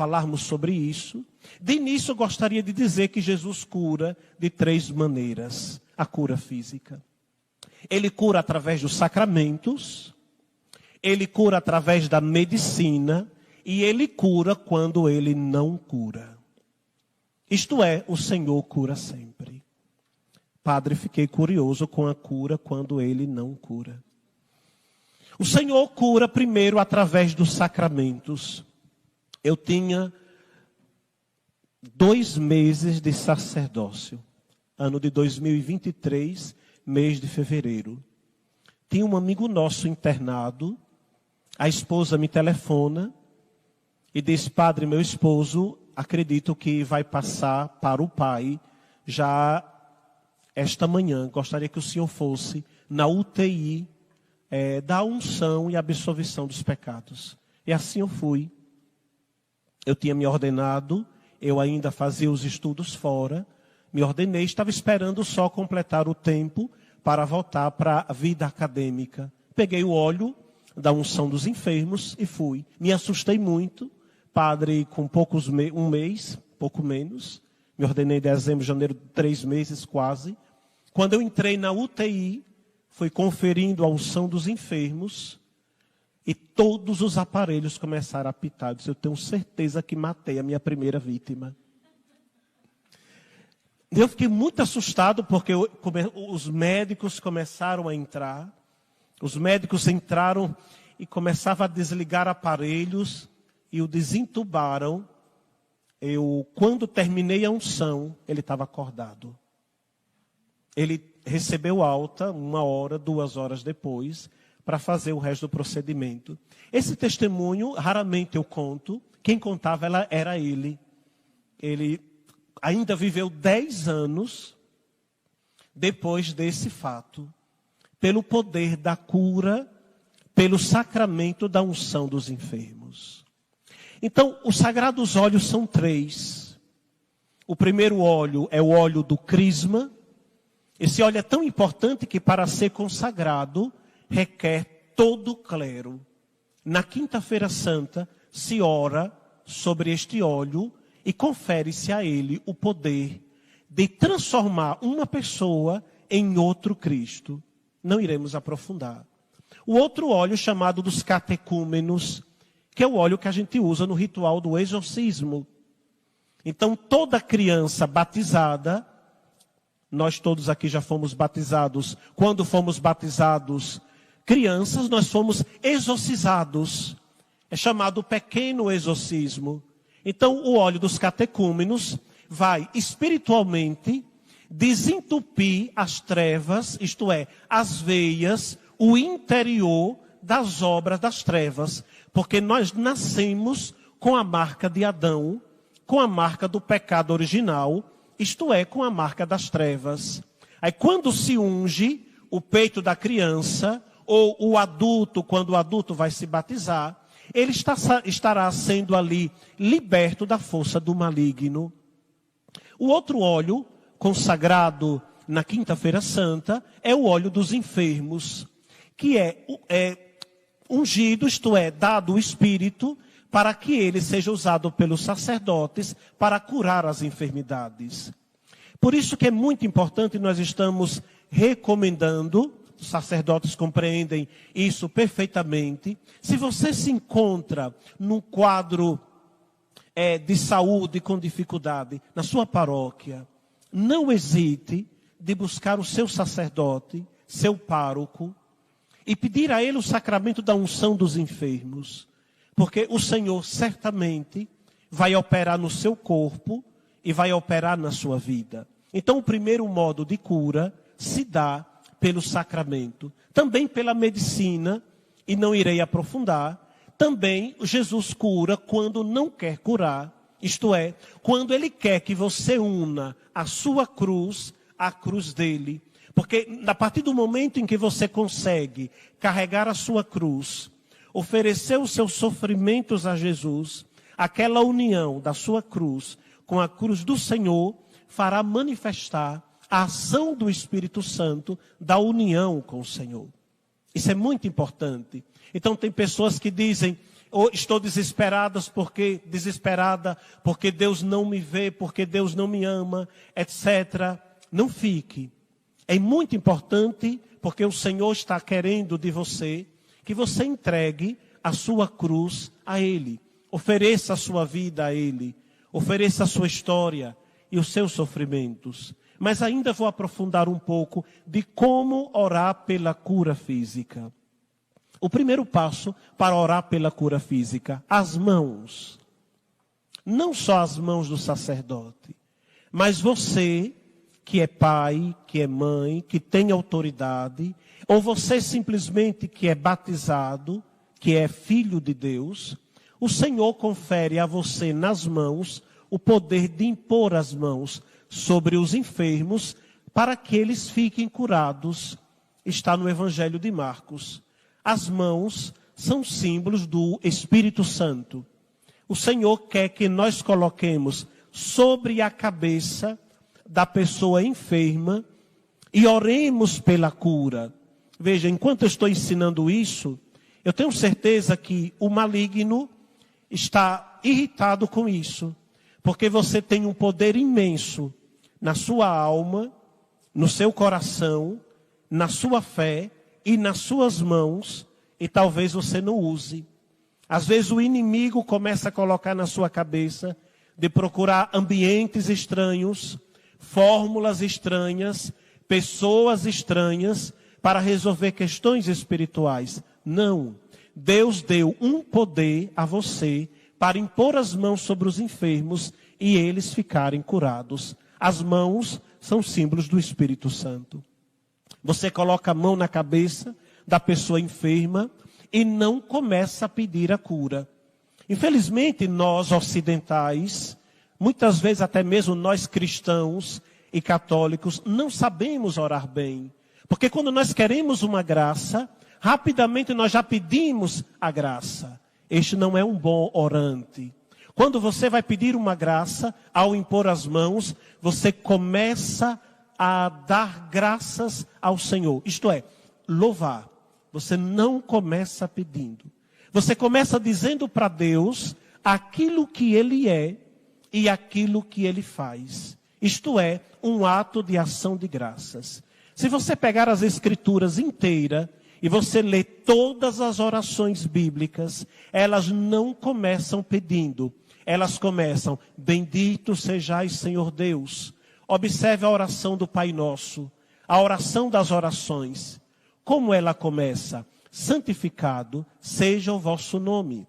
falarmos sobre isso. De início, eu gostaria de dizer que Jesus cura de 3 maneiras. A cura física. Ele cura através dos sacramentos, ele cura através da medicina e ele cura quando ele não cura. Isto é, o Senhor cura sempre. Padre, fiquei curioso com a cura quando ele não cura. O Senhor cura primeiro através dos sacramentos. Eu tinha 2 meses de sacerdócio. Ano de 2023, mês de fevereiro. Tinha um amigo nosso internado. A esposa me telefona e diz: Padre, meu esposo, acredito que vai passar para o Pai já esta manhã. Gostaria que o senhor fosse na UTI da unção e absolvição dos pecados. E assim eu fui. Eu tinha me ordenado, eu ainda fazia os estudos fora. Me ordenei, estava esperando só completar o tempo para voltar para a vida acadêmica. Peguei o óleo da unção dos enfermos e fui. Me assustei muito. Padre, com um mês, pouco menos. Me ordenei em dezembro, janeiro, 3 meses quase. Quando eu entrei na UTI, fui conferindo a unção dos enfermos e todos os aparelhos começaram a apitar. Eu disse: eu tenho certeza que matei a minha primeira vítima. Eu fiquei muito assustado porque os médicos começaram a entrar. Os médicos entraram e começavam a desligar aparelhos e o desentubaram. Quando terminei a unção, ele estava acordado. Ele recebeu alta 1 hora, 2 horas depois, para fazer o resto do procedimento. Esse testemunho, raramente eu conto. Quem contava era ele. Ele ainda viveu 10 anos depois desse fato, pelo poder da cura, pelo sacramento da unção dos enfermos. Então, os sagrados óleos são 3. O primeiro óleo é o óleo do crisma. Esse óleo é tão importante que, para ser consagrado, requer todo o clero. Na quinta-feira santa, se ora sobre este óleo e confere-se a ele o poder de transformar uma pessoa em outro Cristo. Não iremos aprofundar. O outro óleo, chamado dos catecúmenos, que é o óleo que a gente usa no ritual do exorcismo. Então, toda criança batizada, nós todos aqui já fomos batizados. Quando fomos batizados crianças, nós fomos exorcizados. É chamado pequeno exorcismo. Então, o óleo dos catecúmenos vai espiritualmente desentupir as trevas, isto é, as veias, o interior das obras das trevas. Porque nós nascemos com a marca de Adão, com a marca do pecado original, isto é, com a marca das trevas. Aí quando se unge o peito da criança, ou o adulto, quando o adulto vai se batizar, ele estará sendo ali liberto da força do maligno. O outro óleo, consagrado na quinta-feira santa, é o óleo dos enfermos, que é ungido, isto é, dado o Espírito, para que ele seja usado pelos sacerdotes para curar as enfermidades. Por isso que é muito importante, nós estamos recomendando, os sacerdotes compreendem isso perfeitamente. Se você se encontra num quadro de saúde com dificuldade na sua paróquia, não hesite de buscar o seu sacerdote, seu pároco, e pedir a ele o sacramento da unção dos enfermos. Porque o Senhor certamente vai operar no seu corpo e vai operar na sua vida. Então, o primeiro modo de cura se dá pelo sacramento. Também pela medicina, e não irei aprofundar. Também Jesus cura quando não quer curar. Isto é, quando Ele quer que você una a sua cruz à cruz dele. Porque a partir do momento em que você consegue carregar a sua cruz, oferecer os seus sofrimentos a Jesus, aquela união da sua cruz com a cruz do Senhor fará manifestar a ação do Espírito Santo da união com o Senhor. Isso é muito importante. Então tem pessoas que dizem, ou estou desesperada porque Deus não me vê, porque Deus não me ama, etc. Não fique. É muito importante, porque o Senhor está querendo de você, que você entregue a sua cruz a Ele. Ofereça a sua vida a Ele. Ofereça a sua história e os seus sofrimentos. Mas ainda vou aprofundar um pouco de como orar pela cura física. O primeiro passo para orar pela cura física, as mãos. Não só as mãos do sacerdote, mas você que é pai, que é mãe, que tem autoridade, ou você simplesmente que é batizado, que é filho de Deus, o Senhor confere a você nas mãos o poder de impor as mãos sobre os enfermos para que eles fiquem curados. Está no Evangelho de Marcos. As mãos são símbolos do Espírito Santo. O Senhor quer que nós coloquemos sobre a cabeça da pessoa enferma e oremos pela cura. Veja, enquanto eu estou ensinando isso, eu tenho certeza que o maligno está irritado com isso, porque você tem um poder imenso na sua alma, no seu coração, na sua fé e nas suas mãos, e talvez você não use. Às vezes o inimigo começa a colocar na sua cabeça de procurar ambientes estranhos, fórmulas estranhas, pessoas estranhas, para resolver questões espirituais. Não. Deus deu um poder a você para impor as mãos sobre os enfermos e eles ficarem curados. As mãos são símbolos do Espírito Santo. Você coloca a mão na cabeça da pessoa enferma e não começa a pedir a cura. Infelizmente, nós ocidentais, muitas vezes até mesmo nós cristãos e católicos, não sabemos orar bem. Porque quando nós queremos uma graça, rapidamente nós já pedimos a graça. Este não é um bom orante. Quando você vai pedir uma graça, ao impor as mãos, você começa a dar graças ao Senhor. Isto é, louvar. Você não começa pedindo. Você começa dizendo para Deus aquilo que Ele é e aquilo que Ele faz. Isto é, um ato de ação de graças. Se você pegar as Escrituras inteiras e você ler todas as orações bíblicas, elas não começam pedindo. Elas começam, bendito sejais Senhor Deus. Observe a oração do Pai Nosso, a oração das orações. Como ela começa? Santificado seja o vosso nome.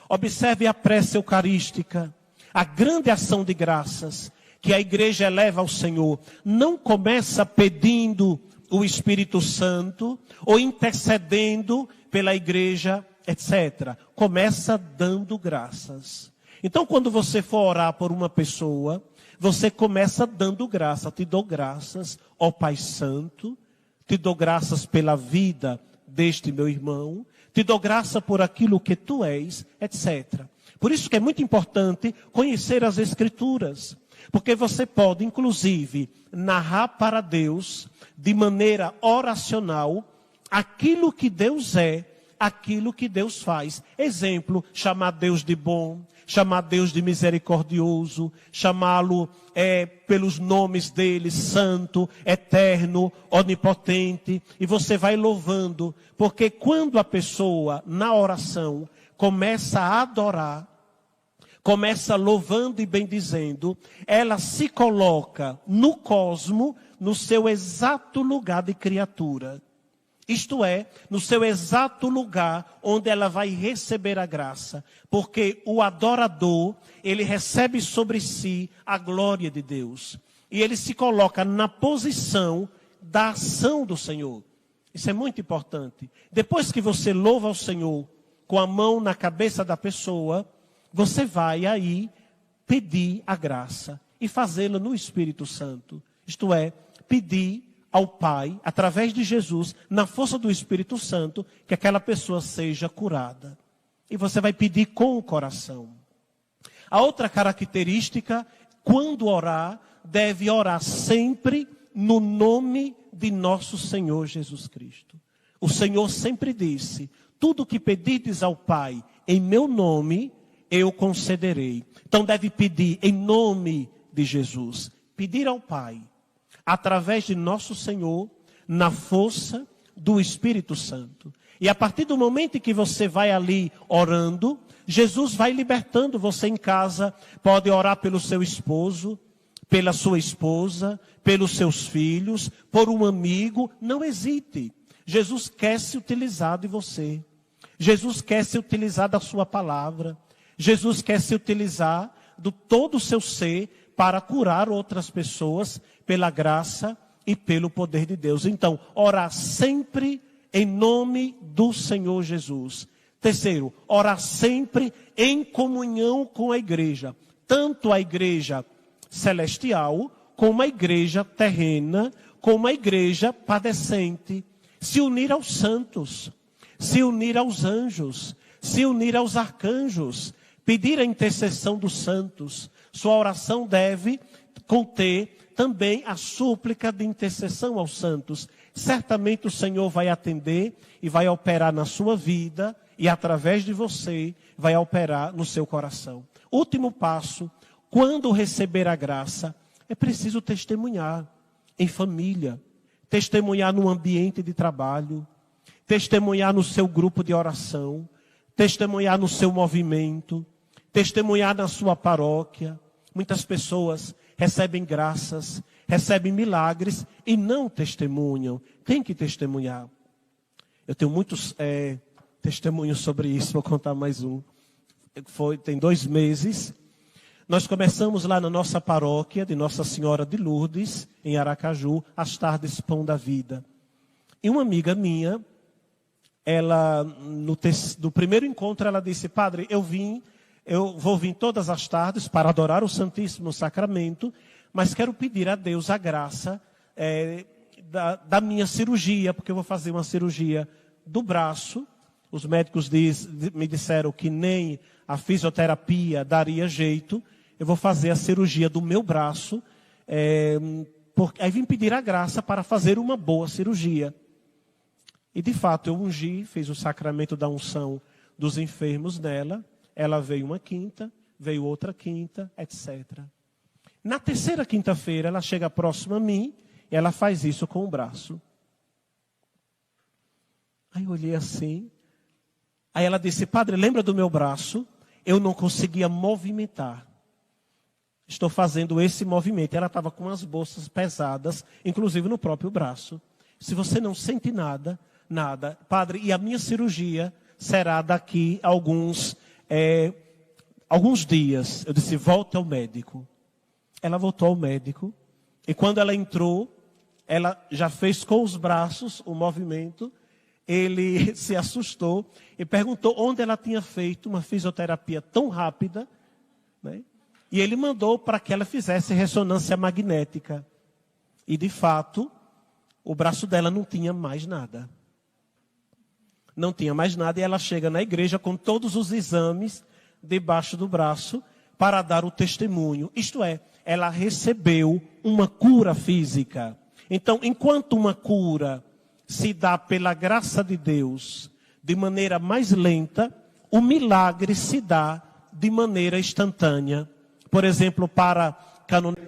Observe a prece eucarística, a grande ação de graças que a igreja eleva ao Senhor. Não começa pedindo o Espírito Santo ou intercedendo pela igreja, etc. Começa dando graças. Então, quando você for orar por uma pessoa, você começa dando graça. Te dou graças, ó Pai Santo. Te dou graças pela vida deste meu irmão. Te dou graça por aquilo que tu és, etc. Por isso que é muito importante conhecer as Escrituras. Porque você pode, inclusive, narrar para Deus, de maneira oracional, aquilo que Deus é, aquilo que Deus faz. Exemplo, chamar Deus de bom, chamar Deus de misericordioso, chamá-lo pelos nomes dele, santo, eterno, onipotente. E você vai louvando, porque quando a pessoa, na oração, começa a adorar, começa louvando e bendizendo, ela se coloca no cosmo, no seu exato lugar de criatura. Isto é, no seu exato lugar onde ela vai receber a graça. Porque o adorador, ele recebe sobre si a glória de Deus. E ele se coloca na posição da ação do Senhor. Isso é muito importante. Depois que você louva ao Senhor com a mão na cabeça da pessoa, você vai aí pedir a graça e fazê-la no Espírito Santo. Isto é, pedir ao Pai, através de Jesus, na força do Espírito Santo, que aquela pessoa seja curada. E você vai pedir com o coração. A outra característica, quando orar, deve orar sempre no nome de nosso Senhor Jesus Cristo. O Senhor sempre disse, tudo que pedirdes ao Pai, em meu nome, eu concederei. Então deve pedir em nome de Jesus. Pedir ao Pai, através de nosso Senhor, na força do Espírito Santo. E a partir do momento em que você vai ali orando, Jesus vai libertando você em casa. Pode orar pelo seu esposo, pela sua esposa, pelos seus filhos, por um amigo. Não hesite. Jesus quer se utilizar de você. Jesus quer se utilizar da sua palavra. Jesus quer se utilizar de todo o seu ser para curar outras pessoas pela graça e pelo poder de Deus. Então, orar sempre em nome do Senhor Jesus. Terceiro, orar sempre em comunhão com a igreja. Tanto a igreja celestial, como a igreja terrena, como a igreja padecente. Se unir aos santos, se unir aos anjos, se unir aos arcanjos, pedir a intercessão dos santos. Sua oração deve conter também a súplica de intercessão aos santos. Certamente o Senhor vai atender e vai operar na sua vida e através de você vai operar no seu coração. Último passo, quando receber a graça, é preciso testemunhar em família, testemunhar no ambiente de trabalho, testemunhar no seu grupo de oração, testemunhar no seu movimento, testemunhar na sua paróquia. Muitas pessoas recebem graças, recebem milagres e não testemunham. Tem que testemunhar. Eu tenho muitos testemunhos sobre isso, vou contar mais um. Tem 2 meses. Nós começamos lá na nossa paróquia de Nossa Senhora de Lourdes, em Aracaju, as tardes Pão da Vida. E uma amiga minha, ela, no primeiro encontro, ela disse: padre, eu vou vir todas as tardes para adorar o Santíssimo Sacramento, mas quero pedir a Deus a graça da minha cirurgia, porque eu vou fazer uma cirurgia do braço. Os médicos me disseram que nem a fisioterapia daria jeito. Eu vou fazer a cirurgia do meu braço. Aí vim pedir a graça para fazer uma boa cirurgia. E de fato eu ungi, fiz o sacramento da unção dos enfermos nela. Ela veio uma quinta, veio outra quinta, etc. Na terceira quinta-feira ela chega próxima a mim e ela faz isso com o braço. Aí eu olhei assim. Aí ela disse: padre, lembra do meu braço? Eu não conseguia movimentar. Estou fazendo esse movimento. Ela estava com as bolsas pesadas, inclusive no próprio braço. Se você não sente nada, padre, e a minha cirurgia será daqui a alguns dias. Eu disse: volte ao médico. Ela voltou ao médico. E quando ela entrou, ela já fez com os braços o movimento. Ele se assustou e perguntou onde ela tinha feito uma fisioterapia tão rápida, né? E ele mandou para que ela fizesse ressonância magnética. E de fato, o braço dela não tinha mais nada. Não tinha mais nada, e ela chega na igreja com todos os exames debaixo do braço para dar o testemunho. Isto é, ela recebeu uma cura física. Então, enquanto uma cura se dá pela graça de Deus de maneira mais lenta, o milagre se dá de maneira instantânea. Por exemplo, para canonizar